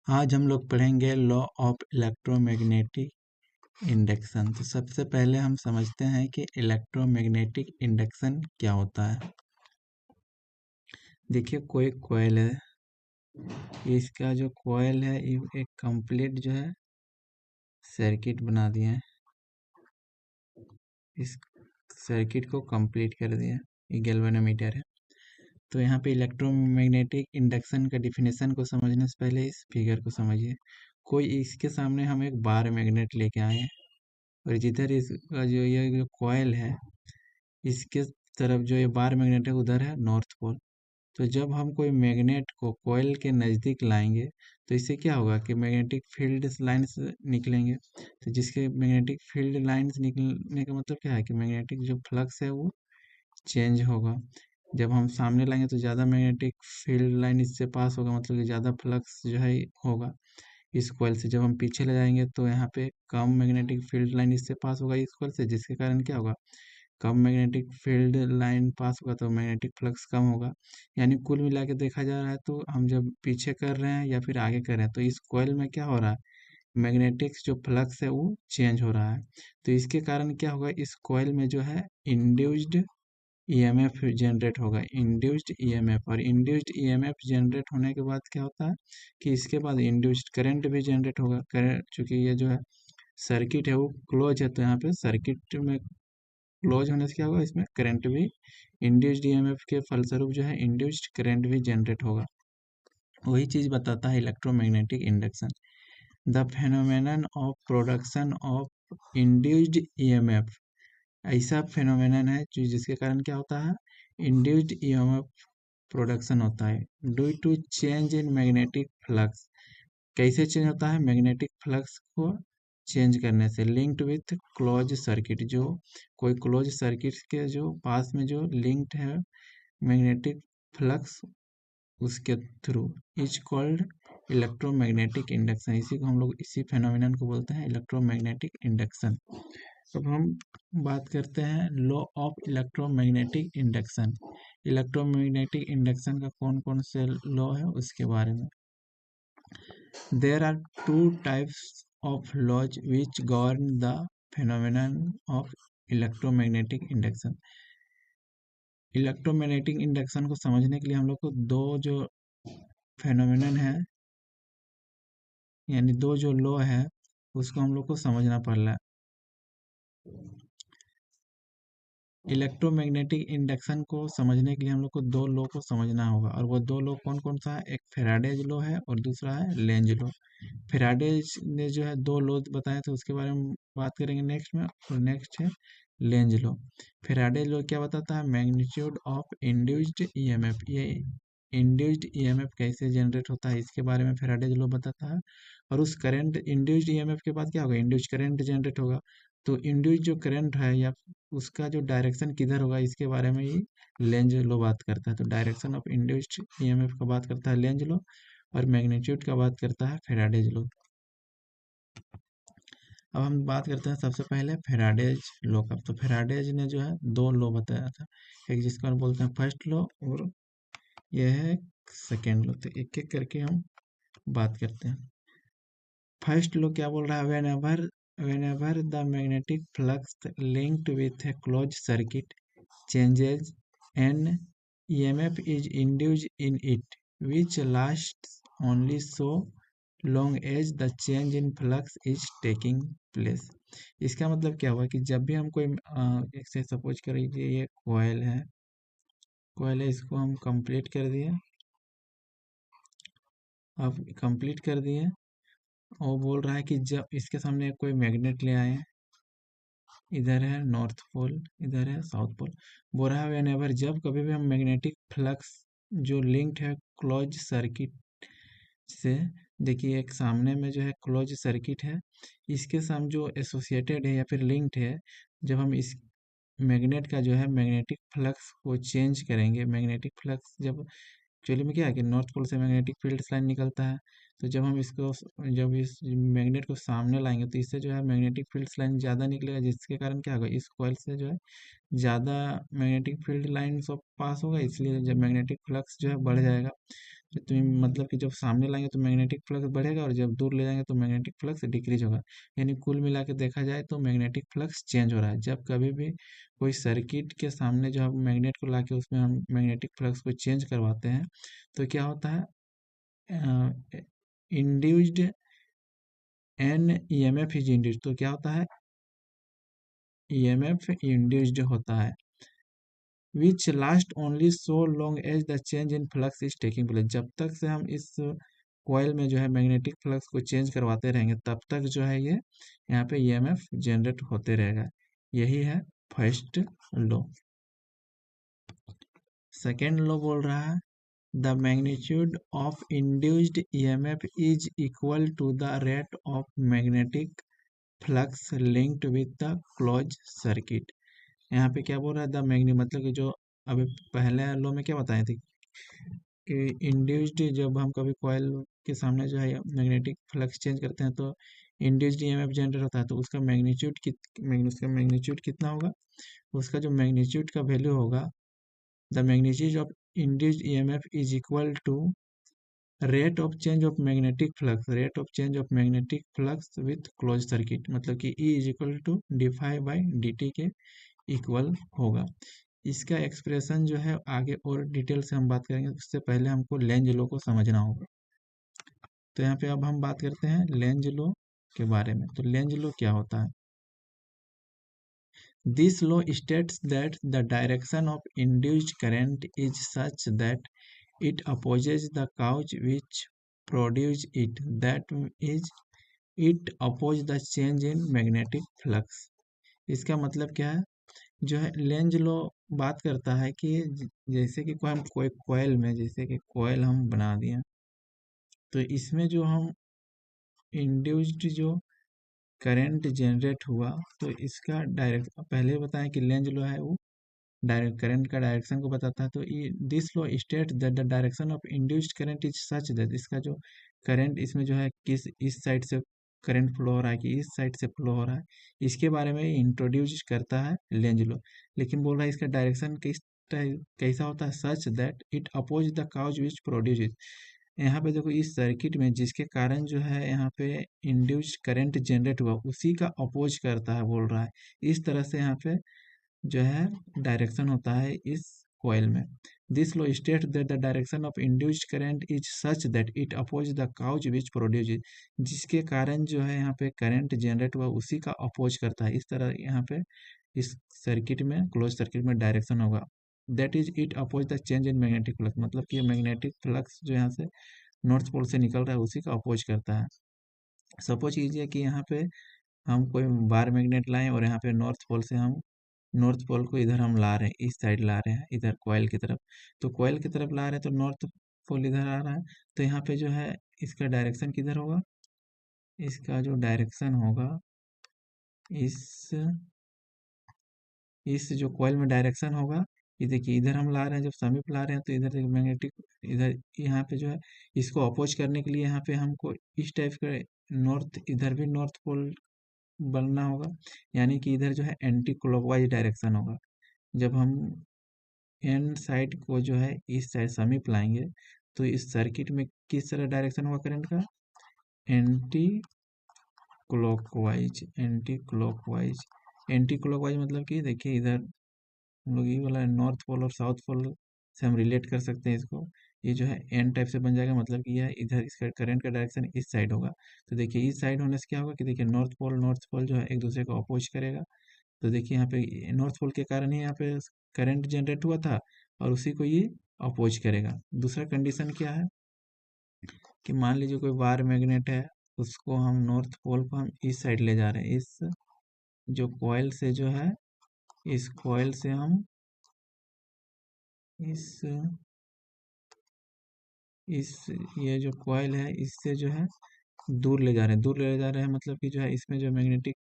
आज हम लोग पढ़ेंगे लॉ ऑफ इलेक्ट्रोमैग्नेटिक इंडक्शन। तो सबसे पहले हम समझते हैं कि इलेक्ट्रोमैग्नेटिक इंडक्शन क्या होता है। देखिए कोई कॉइल है, इसका जो कॉइल है ये एक कंप्लीट जो है सर्किट बना दिए हैं, इस सर्किट को कंप्लीट कर दिया। ये गैल्वेनोमीटर है। तो यहाँ पे इलेक्ट्रोमैग्नेटिक इंडक्शन का डिफिनेशन को समझने से पहले इस फिगर को समझिए। कोई इसके सामने हम एक बार मैग्नेट लेके आए हैं और जिधर इसका जो ये जो कॉइल है इसके तरफ जो ये बार मैग्नेट है उधर है नॉर्थ पोल। तो जब हम कोई मैग्नेट को कॉइल के नज़दीक लाएंगे तो इससे क्या होगा कि मैग्नेटिक फील्ड लाइंस निकलेंगे। तो जिसके मैग्नेटिक फील्ड लाइंस निकलने का मतलब क्या है कि मैग्नेटिक जो फ्लक्स है वो चेंज होगा। जब हम सामने लाएंगे तो ज़्यादा मैग्नेटिक फील्ड लाइन इससे पास होगा, मतलब कि ज़्यादा फ्लक्स जो है होगा इस कॉइल से। जब हम पीछे ले जाएंगे तो यहाँ पे कम मैग्नेटिक फील्ड लाइन इससे पास होगा इस कॉइल से, जिसके कारण क्या होगा, कम मैग्नेटिक फील्ड लाइन पास होगा तो मैग्नेटिक फ्लक्स कम होगा। यानी कुल मिला के देखा जा रहा है तो हम जब पीछे कर रहे हैं या फिर आगे कर रहे हैं तो इस कॉइल में क्या हो रहा है, मैग्नेटिक्स जो फ्लक्स है वो चेंज हो रहा है। तो इसके कारण क्या होगा, इस कॉइल में जो है इंड्यूस्ड ईएमएफ जनरेट होगा, इंड्यूस्ड ईएमएफ। और इंड्यूस्ड ईएमएफ जनरेट होने के बाद क्या होता है कि इसके बाद इंड्यूस्ड करंट भी जनरेट होगा। करंट चूंकि ये जो है सर्किट है वो क्लोज है, तो यहाँ पे सर्किट में क्लोज होने से क्या होगा, इसमें करंट भी इंड्यूस्ड ईएमएफ के फलस्वरूप जो है इंड्यूस्ड करंट भी जनरेट होगा। वही चीज़ बताता है electromagnetic induction. The phenomenon of production of induced EMF ऐसा फेनोमेनन है जो जिसके कारण क्या होता है, इंड्यूस्ड ईएमएफ प्रोडक्शन होता है due to change in magnetic flux. कैसे चेंज होता है, मैग्नेटिक फ्लक्स को चेंज करने से। लिंक्ड विथ क्लोज सर्किट, जो कोई क्लोज सर्किट के जो पास में जो लिंक्ड है मैग्नेटिक फ्लक्स उसके through, is called electromagnetic induction. इसी को हम लोग इसी फेनोमेनन को बोलते हैं इलेक्ट्रोमैग्नेटिक इंडक्शन। अब हम बात करते हैं law of electromagnetic induction. Electromagnetic induction का कौन कौन से लॉ है उसके बारे में। There are two types of laws which govern the phenomenon of electromagnetic induction. Electromagnetic induction को समझने के लिए हम लोग को दो जो फेनोमेनन है यानी दो जो लॉ है उसको हम लोग को समझना पड़ रहा है। इलेक्ट्रोमैग्नेटिक इंडक्शन को समझने के लिए हम लोग को दो लॉ को समझना होगा, और वो दो लॉ कौन कौन सा है, एक फैराडेज लॉ है और दूसरा है लेंज लॉ। फैराडेज ने जो है दो लॉ बताए थे उसके बारे में बात करेंगे नेक्स्ट में, और नेक्स्ट है लेंज लॉ। फैराडेज लॉ क्या बताता है, मैग्नीट्यूड ऑफ इंड्यूस्ड ईएमएफ। ये इंड्यूस्ड ईएमएफ कैसे जनरेट होता है इसके बारे में फैराडेज लॉ बताता है। और उस करंट इंड्यूस्ड ईएमएफ के बाद क्या होगा, इंड्यूस्ड करंट जनरेट होगा। तो इंड्यूस्ड जो करंट है या उसका जो डायरेक्शन किधर होगा इसके बारे में ये लेंज लॉ बात करता है। तो डायरेक्शन ऑफ इंड्यूस्ड ईएमएफ का बात करता है लेंज लॉ, और मैग्नीट्यूड का बात करता है फैराडेज लॉ। अब हम बात करते हैं सबसे पहले फैराडेज लॉ का। तो फैराडेज ने जो है दो लॉ बताया था, एक जिसको हम बोलते हैं फर्स्ट लॉ और यह है सेकेंड लॉ। तो एक एक करके हम बात करते हैं। फर्स्ट लॉ क्या बोल रहा है, whenever the magnetic flux linked with a closed circuit changes and EMF is induced in it, which lasts only so long as the change in flux is taking place। इसका मतलब क्या हुआ कि जब भी हम कोई एक से सपोज करिए ये कॉइल है, इसको हम कंप्लीट कर दिए। अब कंप्लीट कर दिए और बोल रहा है कि जब इसके सामने कोई मैग्नेट ले आए, इधर है नॉर्थ पोल इधर है साउथ पोल, बोल रहा है व्हेनेवर जब कभी भी हम मैग्नेटिक फ्लक्स जो लिंक्ड है क्लोज सर्किट से, देखिए एक सामने में जो है क्लोज सर्किट है, इसके साथ जो एसोसिएटेड है या फिर लिंक्ड है, जब हम इस मैग्नेट का जो है मैग्नेटिक फ्लक्स को चेंज करेंगे, मैग्नेटिक फ्लक्स जब एक्चुअली में क्या है कि नॉर्थ पोल से मैग्नेटिक फील्ड लाइन निकलता है, तो जब हम इसको जब इस मैग्नेट को सामने लाएंगे तो इससे जो है मैग्नेटिक फील्ड लाइन ज़्यादा निकलेगा, जिसके कारण क्या होगा, इस कॉइल से जो है ज़्यादा मैग्नेटिक फील्ड लाइन सब पास होगा, इसलिए जब मैग्नेटिक फ्लक्स जो है बढ़ जाएगा। तो मतलब कि जब सामने लाएंगे तो मैग्नेटिक फ्लक्स बढ़ेगा और जब दूर ले जाएंगे तो मैग्नेटिक फ्लक्स डिक्रीज होगा। यानी कुल मिला के देखा जाए तो मैग्नेटिक फ्लक्स चेंज हो रहा है। जब कभी भी कोई सर्किट के सामने जो हम मैग्नेट को लाके उसमें हम मैग्नेटिक फ्लक्स को चेंज करवाते हैं तो क्या होता है, induced an EMF is induced. तो क्या होता है, ईएमएफ इंड्यूस्ड होता है which last only so long as the change in flux is taking place. जब तक से हम इस कॉइल में जो है मैग्नेटिक फ्लक्स को चेंज करवाते रहेंगे तब तक जो है ये यहाँ पे ईएमएफ जनरेट होते रहेगा। यही है फर्स्ट लॉ। सेकेंड लॉ बोल रहा है the magnitude of induced EMF is equal to the rate of magnetic flux linked with the close circuit. यहाँ पे क्या बोल रहा है, द मैग्नी मतलब कि जो अभी पहले लॉ में क्या बताए थे कि इंड्यूस्ड जब हम कभी कॉइल के सामने जो है मैग्नेटिक फ्लक्स चेंज करते हैं तो इंड्यूस्ड ईएमएफ जनरेट होता है। तो उसका मैग्नीट्यूड कितना होगा, उसका जो मैग्नीट्यूड का वैल्यू होगा the magnitude of induced EMF is equal to rate of change of magnetic flux with close circuit. मतलब कि E is equal to dy/dt के इक्वल होगा। इसका एक्सप्रेशन जो है आगे और डिटेल से हम बात करेंगे, उससे पहले हमको लेंज लॉ को समझना होगा। तो यहाँ पे अब हम बात करते हैं लेंज लॉ के बारे में। तो लेंज लॉ क्या होता है, this law states that the direction of induced current is such that it opposes the cause which produce it, that is it opposes the change in magnetic flux। इसका मतलब क्या है, जो है लेंज लॉ बात करता है कि जैसे कि कोई कॉइल में जैसे कि कॉइल हम बना दिए तो इसमें जो हम इंड्यूस्ड जो करंट जनरेट हुआ तो इसका डायरेक्ट पहले बताएं कि लेंज लॉ है वो डायरेक्ट करंट का डायरेक्शन को बताता है। तो ये this law state that the direction of induced current is such that इसका जो करंट इसमें जो है किस इस साइड से करंट फ्लो हो रहा है कि इस साइड से फ्लो हो रहा है, इसके बारे में इंट्रोड्यूस करता है लेंज लॉ। लेकिन बोल रहा है इसका डायरेक्शन किस टाइप कैसा होता है, such that it oppose the cause which produce. यहाँ पे देखो इस सर्किट में जिसके कारण जो है यहाँ पे इंड्यूस्ड करंट जनरेट हुआ उसी का अपोज करता है बोल रहा है। इस तरह से यहाँ पे जो है डायरेक्शन होता है इस कॉइल में। This law state that the direction of induced current is such that it oppose the cause which produce, जिसके कारण जो है यहाँ पे करंट जनरेट हुआ उसी का अपोज करता है। इस तरह यहाँ पे इस सर्किट में क्लोज सर्किट में डायरेक्शन होगा। That is it oppose the change in magnetic flux, मतलब कि मैग्नेटिक फ्लक्स जो यहाँ से नॉर्थ पोल से निकल रहा है उसी का अपोज करता है। सपोज कीजिए कि यहाँ पे हम कोई बार मैग्नेट लाएं और यहाँ पे नॉर्थ पोल को इधर हम ला रहे हैं, इस साइड ला रहे हैं इधर कॉइल की तरफ। तो कॉइल की तरफ ला रहे हैं तो नॉर्थ पोल इधर आ रहा है। तो यहाँ पे जो है इसका डायरेक्शन किधर होगा, इसका जो डायरेक्शन होगा इस जो कॉइल में डायरेक्शन होगा ये देखिए इधर हम ला रहे हैं, जब समीप ला रहे हैं तो इधर देखिए मैग्नेटिक इधर यहाँ पे जो है इसको अपोज करने के लिए यहाँ पे हमको इस टाइप का नॉर्थ इधर भी नॉर्थ पोल बनना होगा। यानी कि इधर जो है एंटी क्लॉकवाइज डायरेक्शन होगा। जब हम एन साइड को जो है इस साइड समीप लाएंगे तो इस सर्किट में किस तरह डायरेक्शन होगा करंट का, एंटी क्लॉकवाइज। एंटी क्लॉकवाइज मतलब कि देखिए इधर हम लोग ये वाला नॉर्थ पोल और साउथ पोल से हम रिलेट कर सकते हैं इसको। ये जो है एन टाइप से बन जाएगा, मतलब कि यह इधर इसका करंट का डायरेक्शन इस साइड होगा। तो देखिए इस साइड होने से क्या होगा कि देखिए नॉर्थ पोल जो है एक दूसरे को अपोज करेगा। तो देखिए यहाँ पे नॉर्थ पोल के कारण ही यहाँ पे करंट जनरेट हुआ था और उसी को ये अपोज करेगा। दूसरा कंडीशन क्या है कि मान लीजिए कोई वार मैग्नेट है, उसको हम नॉर्थ पोल को हम इस साइड ले जा रहे हैं, इस जो कॉइल से जो है इस कॉइल से हम इस ये जो कॉइल है इससे जो है दूर ले जा रहे हैं, मतलब कि जो है इसमें जो मैग्नेटिक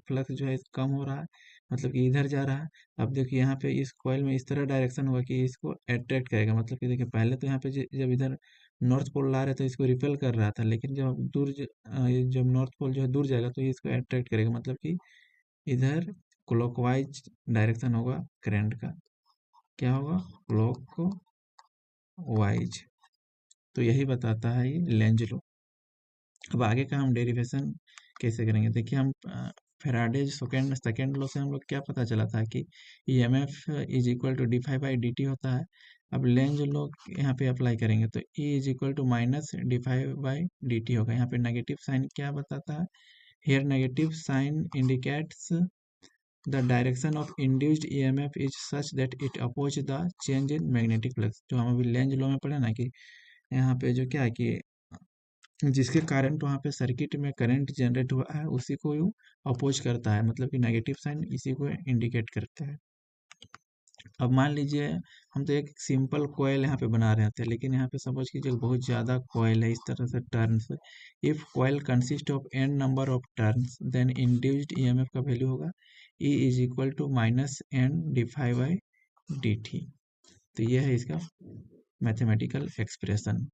फ्लक्स जो है कम हो रहा है, मतलब कि इधर जा रहा है। अब देखिए यहाँ पे इस कॉइल में इस तरह डायरेक्शन होगा कि इसको अट्रैक्ट करेगा। मतलब कि देखिए पहले तो यहाँ पे जब इधर नॉर्थ पोल ला रहे तो इसको रिपेल कर रहा था, लेकिन जब नॉर्थ पोल जो है दूर जाएगा तो ये इसको अट्रैक्ट करेगा। मतलब कि इधर क्लॉकवाइज डायरेक्शन होगा करंट का, क्या होगा क्लॉकवाइज। तो यही बताता है ये लेंज लॉ। अब आगे का हम डेरिवेशन कैसे करेंगे, देखिए हम फेराडे सेकेंड लॉ से हम लोग क्या पता चला था कि EMF is equal to d∅/dt होता है। अब लेंज लॉ यहाँ पे अप्लाई करेंगे तो E is equal to minus d∅/dt होगा। यहाँ पे नेगेटिव साइन क्या बताता है, here negative sign indicates the direction of induced EMF is such that it opposes the change in magnetic flux। जो हम अभी लेंज लॉ में पढ़े ना कि यहाँ पे जो क्या है कि जिसके कारण वहाँ पे सर्किट में करंट जनरेट हुआ है उसी को अपोज करता है, मतलब कि नेगेटिव साइन इसी को इंडिकेट करता है। अब मान लीजिए हम तो एक सिंपल कॉयल यहाँ पे बना रहे थे, लेकिन यहाँ पे सपोज कीजिए बहुत ज़्यादा कॉयल है इस तरह से turns. If coil consist of n number of turns then induced EMF का वैल्यू होगा E is equal to minus n d∅/dt। तो ये है इसका मैथमेटिकल एक्सप्रेशन।